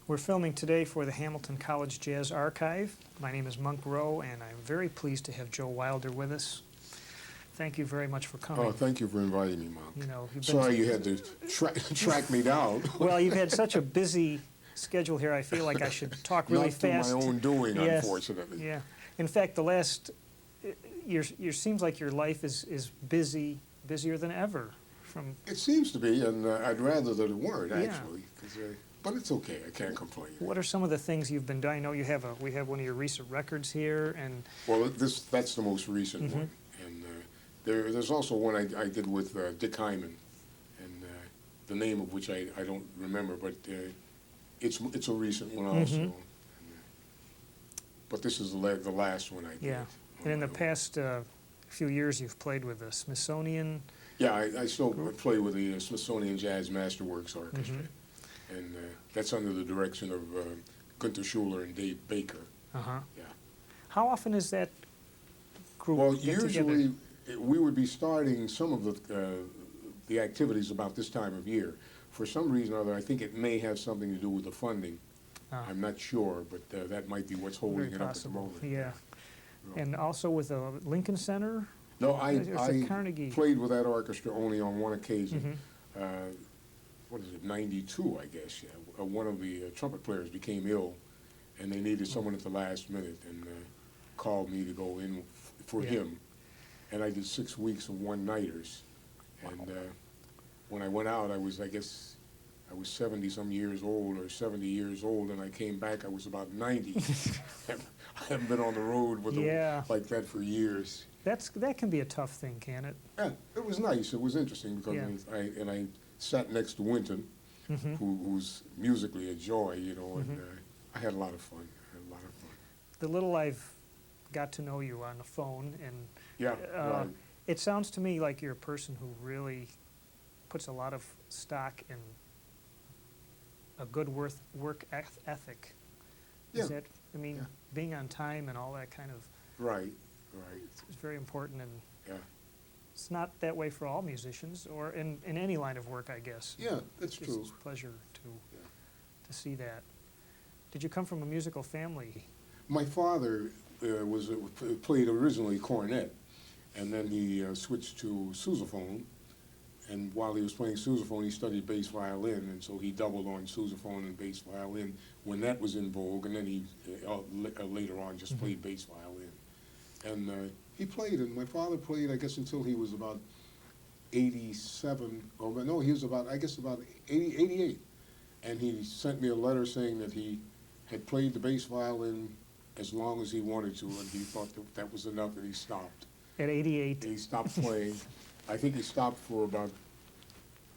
We're filming today for the Hamilton College Jazz Archive. My name is Monk Rowe, and I'm very pleased to have Joe Wilder with us. Thank you very much for coming. Oh, thank you for inviting me, Monk. You know, sorry you had to track me down. Well, you've had such a busy schedule here. I feel like I should talk really fast. Not through my own doing, yes. Unfortunately. Yeah. In fact, the last year seems like your life is busier than ever. It seems to be, and I'd rather that it weren't, Yeah. actually. But it's okay. I can't complain. What are some of the things you've been doing? I know we have one of your recent records here, and well, that's the most recent one, and there's also one I did with Dick Hyman, and the name of which I don't remember, but it's a recent one also. And, but this is the last one I did. Yeah, and in the past few years, you've played with the Smithsonian. Yeah, I still play with the Smithsonian Jazz Masterworks Orchestra. And that's under the direction of Gunther Schuller and Dave Baker. Uh-huh. Yeah. How often is that group Well, get usually together? we would be starting some of the activities about this time of year. For some reason or other, I think it may have something to do with the funding. I'm not sure, but that might be what's holding it up at the moment. Yeah. And also with the Lincoln Center? No, I played with that orchestra only on one occasion. What is it, 92, I guess, yeah. One of the trumpet players became ill, and they needed someone at the last minute, and called me to go in for him. And I did 6 weeks of one-nighters. And when I went out, I was 70-some years old, or 70 years old, and I came back, I was about 90. I haven't been on the road with like that for years. That can be a tough thing, can it? Yeah, it was nice. It was interesting, because I sat next to Winton, who's musically a joy, you know, and I had a lot of fun. The little I've got to know you on the phone, and right. It sounds to me like you're a person who really puts a lot of stock in a good work ethic. Is that, I mean, being on time and all that kind of... Right. It's very important, and yeah. It's not that way for all musicians, or in any line of work, I guess. Yeah, that's true. It's a pleasure to see that. Did you come from a musical family? My father played originally cornet, and then he switched to sousaphone. And while he was playing sousaphone, he studied bass violin, and so he doubled on sousaphone and bass violin when that was in vogue. And then he later on just played bass violin. And he played, and my father played, I guess, until he was about 87, or no, he was about 88. And he sent me a letter saying that he had played the bass violin as long as he wanted to, and he thought that was enough, and he stopped. At 88? And he stopped playing. I think he stopped for about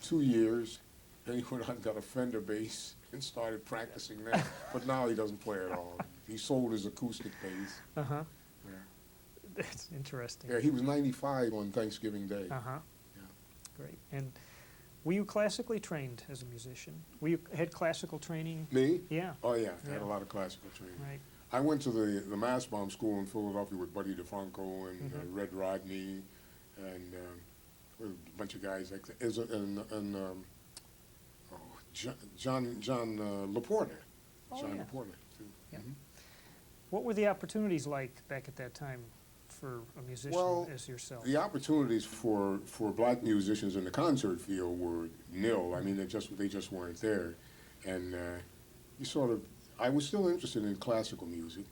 2 years, then he went out and got a Fender bass and started practicing that. But now he doesn't play at all. He sold his acoustic bass. Uh-huh. Yeah. That's interesting. Yeah, he was 95 on Thanksgiving Day. Uh-huh. Yeah. Great. And were you classically trained as a musician? You had classical training? Me? Yeah. Oh, yeah. I had a lot of classical training. Right. I went to the Mastbaum School in Philadelphia with Buddy DeFranco and Red Rodney and a bunch of guys like that. John LaPorta. Oh, John yeah. LaPorta, too. Yeah. What were the opportunities like back at that time for a musician as yourself? The opportunities for black musicians in the concert field were nil. I mean, they just weren't there. And I was still interested in classical music,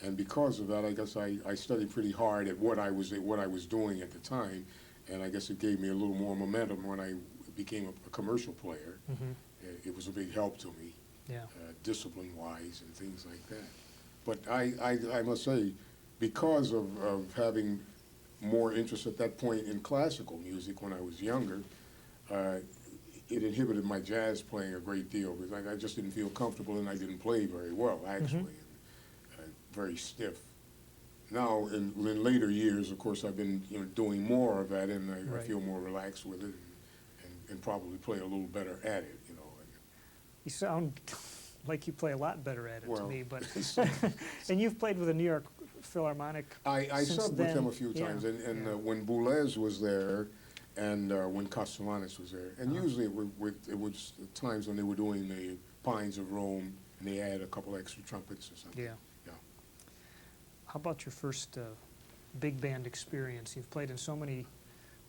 and because of that, I guess I studied pretty hard at what I was doing at the time, and I guess it gave me a little more momentum when I became a commercial player. It was a big help to me, discipline-wise and things like that. But I must say, because of having more interest at that point in classical music when I was younger, uh, it inhibited my jazz playing a great deal because I just didn't feel comfortable and I didn't play very well, actually, very stiff. Now, in later years, of course, I've been doing more of that, and I Right. feel more relaxed with it, and probably play a little better at it, you know. You sound like you play a lot better at it to Well, me, but and you've played with the New York Philharmonic. I since subbed with then. him a few Yeah, times, and yeah. when Boulez was there, and when Castellanos was there, and usually it was times when they were doing the Pines of Rome, and they had a couple extra trumpets or something. Yeah. Yeah. How about your first big band experience? You've played in so many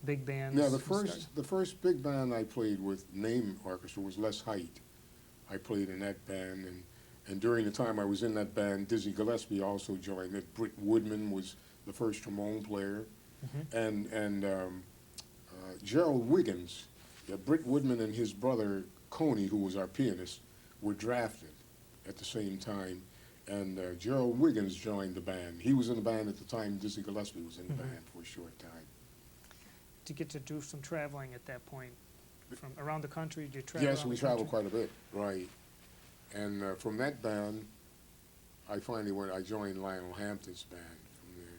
big bands. Yeah, and stuff. the first big band I played with, name orchestra, was Les Height. I played in that band, and during the time I was in that band, Dizzy Gillespie also joined it. Britt Woodman was the first trombone player, and Gerald Wiggins, Britt Woodman and his brother Coney, who was our pianist, were drafted at the same time, and Gerald Wiggins joined the band. He was in the band at the time Dizzy Gillespie was in the band for a short time. Did you get to do some traveling at that point? From around the country, did you travel? Yes, around we the traveled country? quite a bit, right. And from that band, I joined Lionel Hampton's band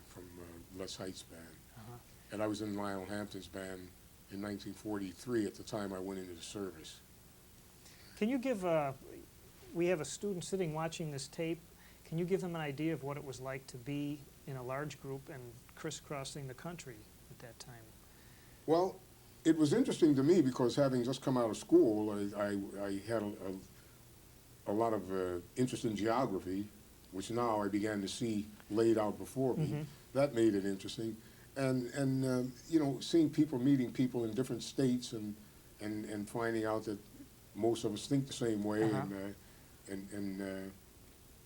from Les Heights band. Uh-huh. And I was in Lionel Hampton's band in 1943 at the time I went into the service. Can you give, we have a student sitting watching this tape. Can you give them an idea of what it was like to be in a large group and crisscrossing the country at that time? Well, it was interesting to me because having just come out of school, I had a lot of interest in geography, which now I began to see laid out before me. That made it interesting. And seeing people, meeting people in different states and finding out that most of us think the same way and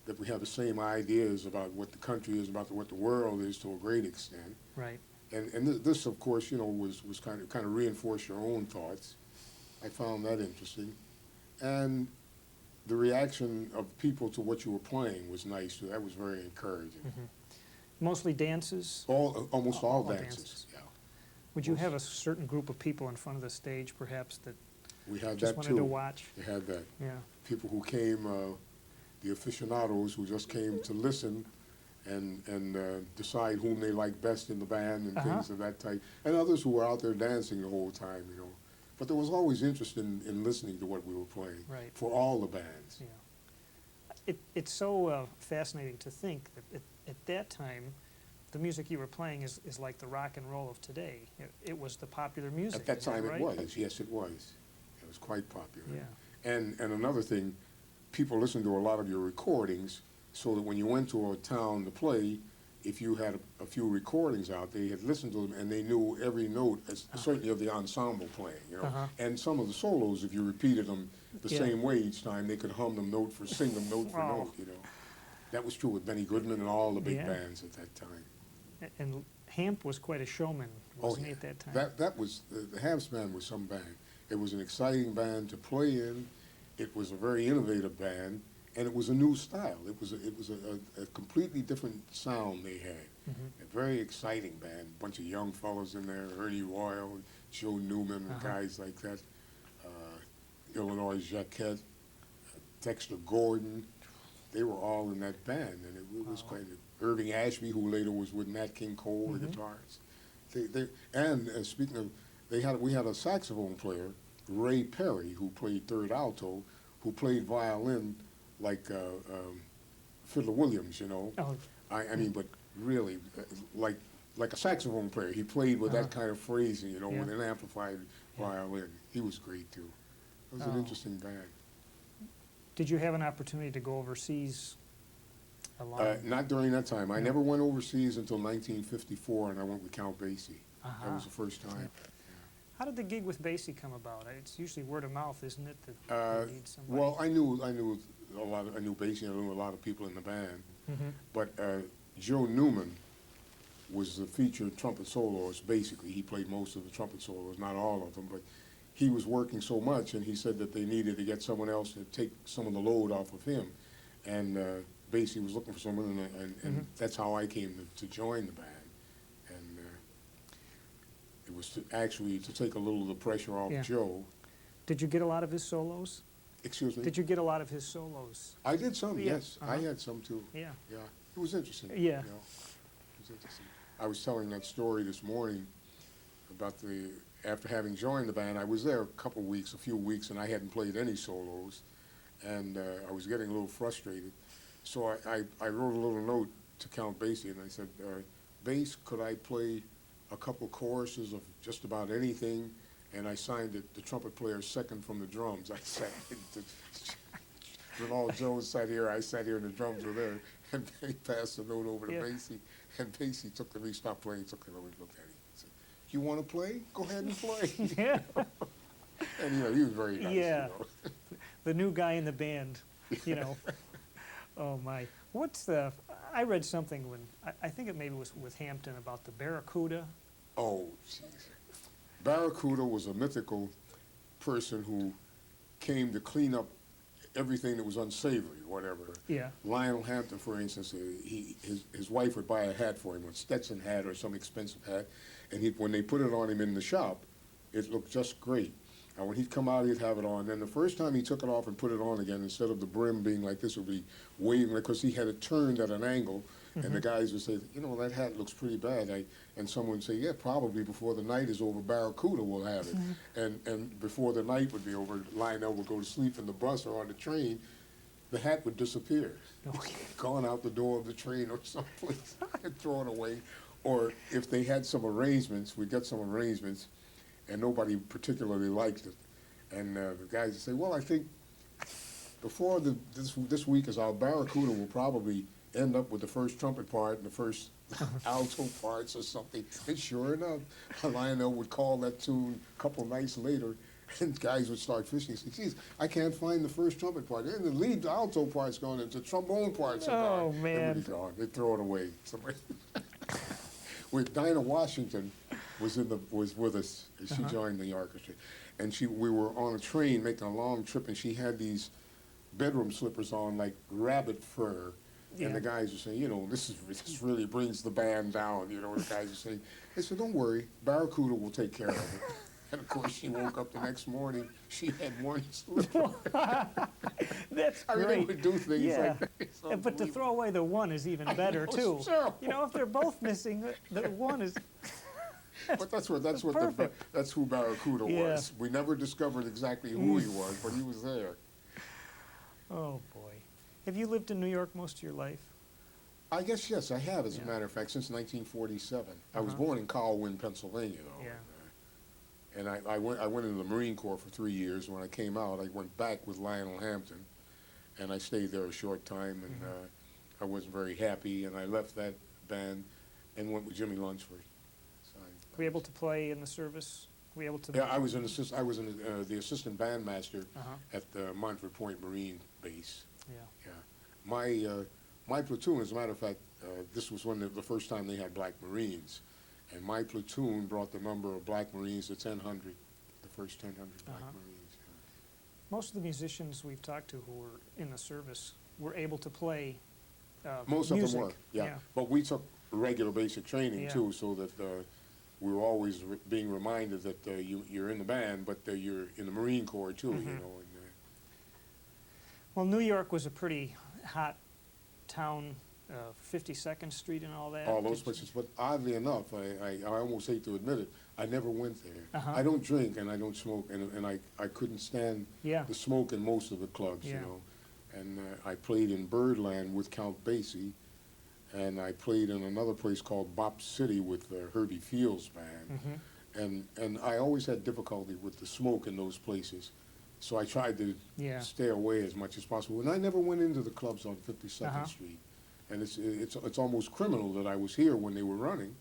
that we have the same ideas about what the country is, about what the world is to a great extent. Right. And this, of course, was kind of reinforce your own thoughts. I found that interesting. And the reaction of people to what you were playing was nice, too. That was very encouraging. Mostly dances? Almost all dances, yeah. Would you have a certain group of people in front of the stage, perhaps, that We had just that, wanted too. to watch? We had that. Yeah. People who came, the aficionados who just came to listen and decide whom they like best in the band and things of that type, and others who were out there dancing the whole time, But there was always interest in listening to what we were playing for all the bands. Yeah. It's so fascinating to think that at that time, the music you were playing is like the rock and roll of today. It was the popular music. At that is time right? it was, yes it was. It was quite popular. Yeah. And another thing, people listened to a lot of your recordings, so that when you went to a town to play, if you had a few recordings out, they had listened to them and they knew every note, certainly of the ensemble playing, And some of the solos, if you repeated them the same way each time, they could sing them note for note, That was true with Benny Goodman and all the big bands at that time. And Hamp was quite a showman, wasn't he, at that time? That was, the Hamp's band was some band. It was an exciting band to play in. It was a very innovative band. And it was a new style. It was a completely different sound they had. A very exciting band. A bunch of young fellows in there, Ernie Royal, Joe Newman, and guys like that. Illinois Jacquette, Dexter Gordon. They were all in that band, and it was quite. Irving Ashby, who later was with Nat King Cole, the guitars. Speaking of, we had a saxophone player, Ray Perry, who played third alto, who played violin like Fiddler Williams, Oh. I mean, but really, like a saxophone player. He played with that kind of phrasing, with an amplified violin. He was great, too. It was an interesting band. Did you have an opportunity to go overseas Not during that time. I never went overseas until 1954, and I went with Count Basie. That was the first time. How did the gig with Basie come about? It's usually word of mouth, isn't it? That you need somebody? Well, I knew Basie. I knew a lot of people in the band, but Joe Newman was the featured trumpet soloist. Basically, he played most of the trumpet solos, not all of them, but he was working so much, and he said that they needed to get someone else to take some of the load off of him, and Basie was looking for someone, and that's how I came to join the band. And it was actually to take a little of the pressure off Yeah. Joe. Did you get a lot of his solos? Excuse me? Did you get a lot of his solos? I did some, Yeah. yes. I had some too. Yeah. Yeah, it was interesting. Yeah. You know, it was interesting. I was telling that story this morning about after having joined the band, I was there a few weeks, and I hadn't played any solos, and I was getting a little frustrated. So I wrote a little note to Count Basie, and I said, Bass, could I play a couple choruses of just about anything? And I signed it, the trumpet player second from the drums. I sat when all Joe sat here, I sat here and the drums were there, and they passed the note over to Yeah. Basie, and Basie he stopped playing, took the note, looked at it, and said, you want to play? Go ahead and play. Yeah. And he was very nice. Yeah. The new guy in the band, Oh my. I read something when, I think it maybe was with Hampton about the Barracuda. Oh, jeez. Barracuda was a mythical person who came to clean up everything that was unsavory, whatever. Yeah. Lionel Hampton, for instance, his wife would buy a hat for him, a Stetson hat or some expensive hat, and when they put it on him in the shop, it looked just great. And when he'd come out, he'd have it on. Then the first time he took it off and put it on again, instead of the brim being like this, it would be waving, because he had it turned at an angle, and the guys would say, that hat looks pretty bad. And someone would say, yeah, probably before the night is over, Barracuda will have it. And before the night would be over, Lionel would go to sleep in the bus or on the train, the hat would disappear. Gone out the door of the train or someplace and thrown away. Or if they had some arrangements, we'd get some arrangements, and nobody particularly liked it. And the guys would say, well, I think before this week is out, Barracuda will probably end up with the first trumpet part and the first alto parts or something. And sure enough, Lionel would call that tune a couple nights later, and guys would start fishing. Say, geez, I can't find the first trumpet part. And the lead alto part's gone, and the trombone part's Oh, gone. man. It would be gone. They'd throw it away. With Dinah Washington was with us. She joined the orchestra, and we were on a train making a long trip, and she had these bedroom slippers on like rabbit fur, and the guys were saying, this really brings the band down. The guys were saying, they said, don't worry, Barracuda will take care of it. And of course, she woke up the next morning. She had one slipper. That's I mean, great. they would do things like that. It's But to unbelievable. throw away the one is even better know, too. sure. If they're both missing, the one is. But that's who Barracuda Yeah. was. We never discovered exactly who he was, but he was there. Oh boy. Have you lived in New York most of your life? I guess, yes, I have, as Yeah. a matter of fact, since 1947. I was born in Colwyn, Pennsylvania, though. Yeah. And I went into the Marine Corps for 3 years. When I came out, I went back with Lionel Hampton, and I stayed there a short time, and I wasn't very happy, and I left that band and went with Jimmy Lunsford. So Were you able to play in the service? Were you able to? Yeah, I was the assistant bandmaster Uh-huh. at the Montford Point Marine Base. Yeah. Yeah, my platoon, as a matter of fact, this was the first time they had black Marines, and my platoon brought the number of black Marines to 1,000, the first 1,000 black Marines. Yeah. Most of the musicians we've talked to who were in the service were able to play Most music. of them were, yeah. But we took regular basic training Yeah. too, so that we were always being reminded that you're in the band, but you're in the Marine Corps too, And, Well, New York was a pretty hot town, 52nd Street and all that. all those places. But oddly enough, I almost hate to admit it, I never went there. Uh-huh. I don't drink and I don't smoke, and I couldn't stand Yeah. the smoke in most of the clubs, Yeah. And I played in Birdland with Count Basie, and I played in another place called Bop City with Herbie Field's band. And I always had difficulty with the smoke in those places, so I tried to Yeah. stay away as much as possible. And I never went into the clubs on 52nd Uh-huh. Street. And it's almost criminal that I was here when they were running,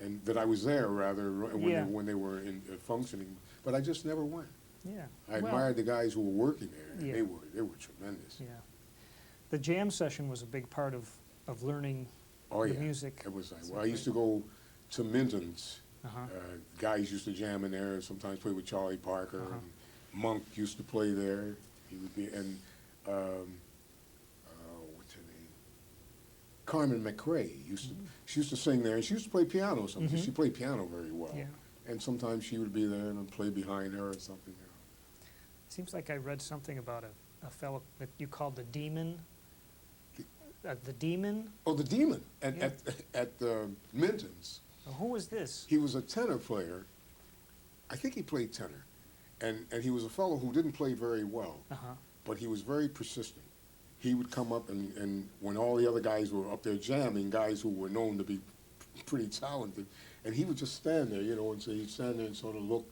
and that I was there rather when they were functioning. But I just never went. Yeah. I Well, admired the guys who were working there. And Yeah. they were tremendous. Yeah. The jam session was a big part of learning Oh the yeah, music. it was. So I used to go to Minton's. Uh-huh. Guys used to jam in there. Sometimes play with Charlie Parker. Uh-huh. And Monk used to play there. He would be, and what's her name? Carmen McRae she used to sing there, and she used to play piano or something. She played piano very well. Yeah. And sometimes she would be there and I'd play behind her or something. You know. Seems like I read something about a fellow that you called the Demon. The Demon? Oh, the Demon at Yeah. at Minton's. Who was this? He was a tenor player. I think he played tenor, and he was a fellow who didn't play very well, Uh-huh. but he was very persistent. He would come up and when all the other guys were up there jamming, guys who were known to be pretty talented, and he would just stand there, you know, and say he'd stand there and sort of look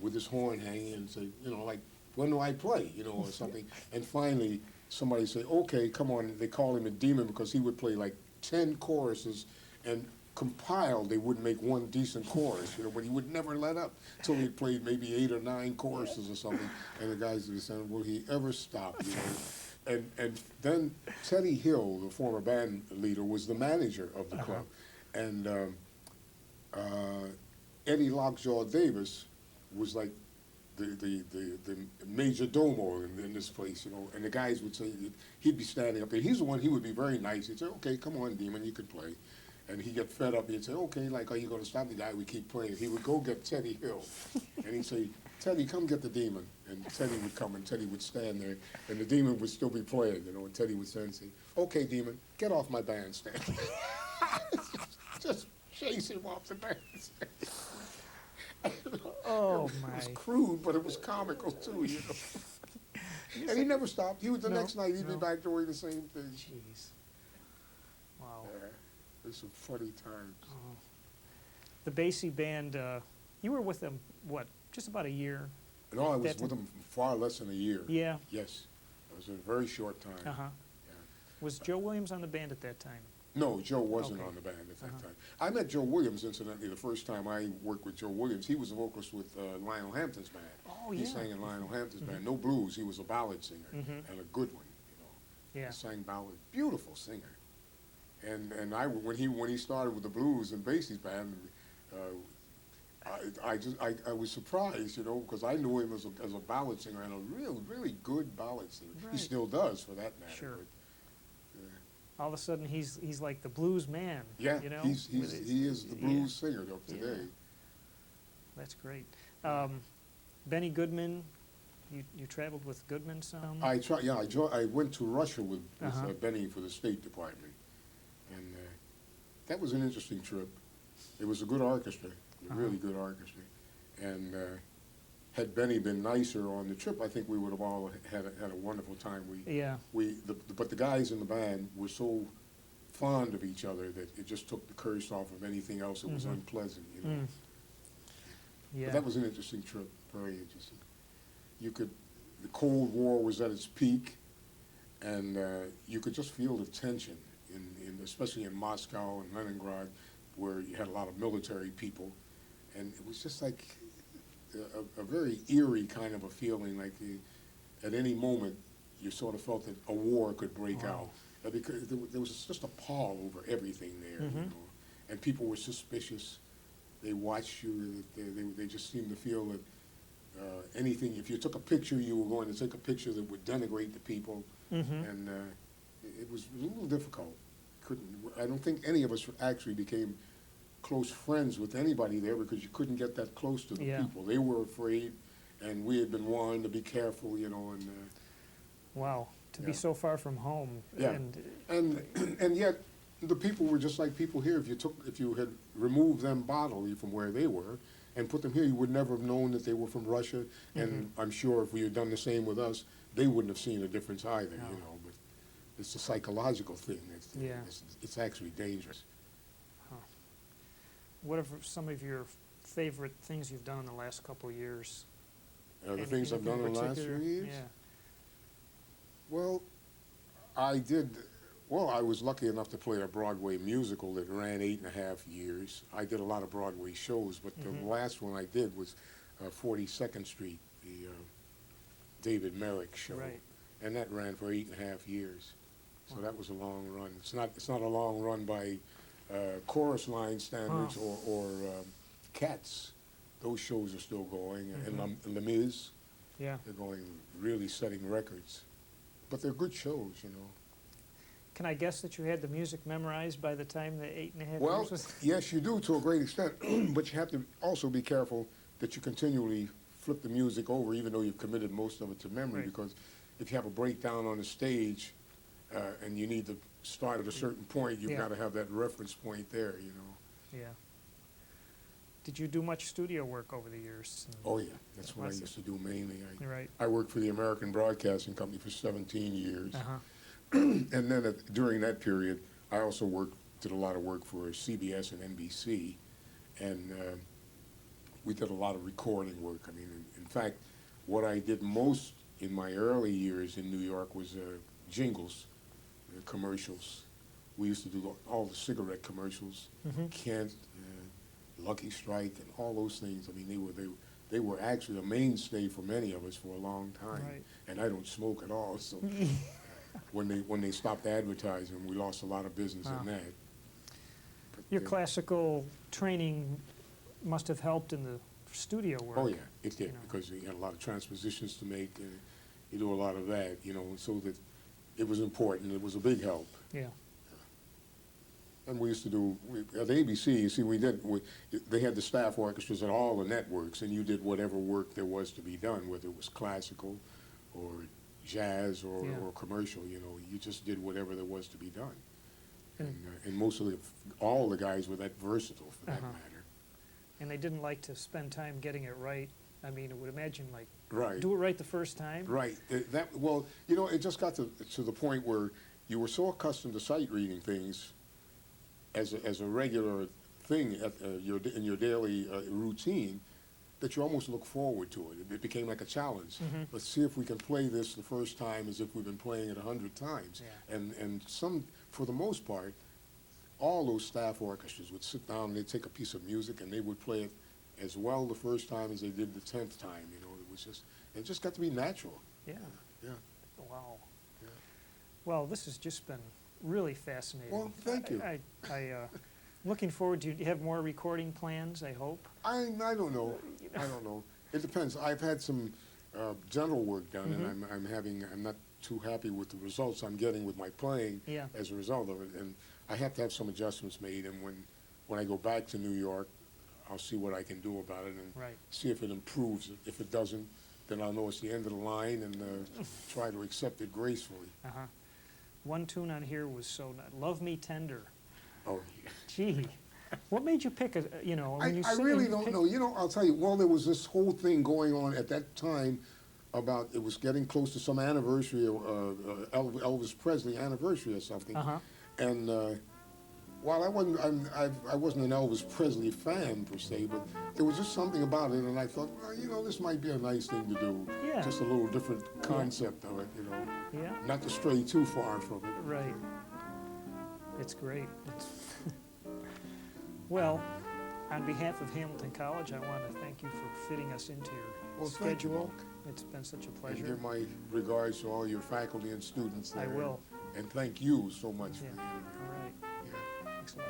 with his horn hanging and say, you know, like, when do I play, you know, or something. And finally, somebody say, okay, come on. They called him a demon because he would play like 10 choruses and compiled, they wouldn't make one decent chorus, you know, but he would never let up till he played maybe 8 or 9 choruses or something. And the guys would say, will he ever stop, you know? And then Teddy Hill, the former band leader, was the manager of the club. And Eddie Lockjaw Davis was like the major domo in this place, you know. And the guys would say, he'd be standing up there. He's the one, he would be very nice. He'd say, okay, come on, Demon, you can play. And he'd get fed up. He'd say, okay, like, are you going to stop the guy? We keep playing. He would go get Teddy Hill. And he'd say, Teddy, come get the Demon. And Teddy would come, and Teddy would stand there, and the Demon would still be playing, you know, and Teddy would stand and say, okay, Demon, get off my bandstand. Just chase him off the bandstand. Oh, It was my. crude, but it was comical, too, you know. And he never stopped. He was the No, next night, he'd no. be back doing the same thing. Jeez. Wow. Yeah, there's some funny times. Oh. The Basie Band, you were with them, what, just about a year? No, I was That's- with him far less than a year. Yeah. Yes, it was a very short time. Uh-huh. Yeah. Was Joe Williams on the band at that time? No, Joe wasn't Okay. on the band at that Uh-huh. time. I met Joe Williams, incidentally, the first time I worked with Joe Williams. He was a vocalist with Lionel Hampton's band. Oh, He yeah. sang in Lionel Hampton's band. No blues, he was a ballad singer, Mhm. and a good one, you know. Yeah. He sang ballad, beautiful singer. And I, when he started with the blues in Basie's band, I was surprised, you know, because I knew him as a ballad singer and a really good ballad singer. He Right. still does, for that matter. Sure. But, All of a sudden, he's like the blues man. yeah, You know? he is the yeah. blues singer of today. That's great. Benny Goodman, you traveled with Goodman some? I went to Russia with Uh-huh. Benny for the State Department, and that was an interesting trip. It was a good orchestra, a really good orchestra, and had Benny been nicer on the trip, I think we would have all had a wonderful time. Yeah. But the guys in the band were so fond of each other that it just took the curse off of anything else that was unpleasant, you know. Mm. Yeah. But that was an interesting trip, very interesting. The Cold War was at its peak, and you could just feel the tension, especially in Moscow and Leningrad, where you had a lot of military people, and it was just like a very eerie kind of a feeling, like at any moment you sort of felt that a war could break Wow. out, because there was just a pall over everything there, you know, and people were suspicious. They watched you. They just seemed to feel that anything, if you took a picture, you were going to take a picture that would denigrate the people, and it was a little difficult. I don't think any of us actually became close friends with anybody there because you couldn't get that close to the Yeah. people. They were afraid, and we had been warned to be careful, you know, and Wow. To be Yeah. so far from home. Yeah. and yet the people were just like people here. If you had removed them bodily from where they were and put them here, you would never have known that they were from Russia. And I'm sure if we had done the same with us, they wouldn't have seen a difference either, No. you know. But it's a psychological thing. Yeah. It's actually dangerous. What are some of your favorite things you've done in the last couple of years? The things I've done in the last few particular? years? Yeah. Well, I was lucky enough to play a Broadway musical that ran 8.5 years. I did a lot of Broadway shows, but the last one I did was 42nd Street, the David Merrick show. Right. And that ran for 8.5 years. So that was a long run. It's not a long run by chorus line standards or Cats. Those shows are still going. And Les Mis, Yeah. they're going, really setting records. But they're good shows, you know. can I guess that you had the music memorized by the time the 8.5 Well, years was? yes, you do to a great extent, but you have to also be careful that you continually flip the music over, even though you've committed most of it to memory, Right. because if you have a breakdown on the stage and you need to start at a certain point, you've Yeah. got to have that reference point there, you know. Yeah. Did you do much studio work over the years? Oh, yeah, that's what I That's used to do mainly. Right. I worked for the American Broadcasting Company for 17 years. Uh-huh. And then during that period, I also did a lot of work for CBS and NBC, and we did a lot of recording work. I mean, in fact, what I did most in my early years in New York was jingles, commercials. We used to do all the cigarette commercials, Kent, Lucky Strike, and all those things. I mean, they were actually a mainstay for many of us for a long time. Right. And I don't smoke at all, so when they stopped advertising, we lost a lot of business Wow. in that. But, Your classical training must have helped in the studio work. oh yeah, it did, you know. because you had a lot of transpositions to make. You do a lot of that, you know, so that it was important. It was a big help. Yeah. And we used to do, at ABC, you see, they had the staff orchestras at all the networks, and you did whatever work there was to be done, whether it was classical or jazz or, Yeah. or commercial, you know, you just did whatever there was to be done. And- And most of all the guys were that versatile, for that Uh-huh. matter. And they didn't like to spend time getting it right. I mean, I would imagine, like, Right. do it right the first time. Right. Well, you know, it just got to the point where you were so accustomed to sight reading things as a regular thing in your daily routine that you almost look forward to it. It became like a challenge. Let's see if we can play this the first time as if we've been playing it 100 times. Yeah. And for the most part, all those staff orchestras would sit down and they'd take a piece of music and they would play it as well the first time as they did the 10th time. You know, it just got to be natural. Yeah. Yeah. Wow. Yeah. Well, this has just been really fascinating. Well, thank you. Looking forward to, do you have more recording plans, I hope? I don't know. I don't know. It depends. I've had some general work done, and I'm not too happy with the results I'm getting with my playing Yeah. as a result of it. And I have to have some adjustments made. And when I go back to New York, I'll see what I can do about it and Right. see if it improves. If it doesn't, then I'll know it's the end of the line and try to accept it gracefully. Uh-huh. One tune on here was so nice. Love Me Tender. Oh, yeah. Gee, what made you pick when you I sing really you don't pick- know. You know, I'll tell you, well, there was this whole thing going on at that time about it was getting close to some anniversary, Elvis Presley anniversary or something. Uh-huh. And while I wasn't an Elvis Presley fan per se, but there was just something about it, and I thought, well, you know, this might be a nice thing to do. Yeah. Just a little different concept of it, you know. Yeah, Not to stray too far from it. right. It's great. Well, on behalf of Hamilton College, I want to thank you for fitting us into your Well, thank you, schedule. Mark. It's been such a And pleasure. give my regards to all your faculty and students I there. will. And thank you so much for Yeah. the interview. All right. Yeah. Thanks a lot.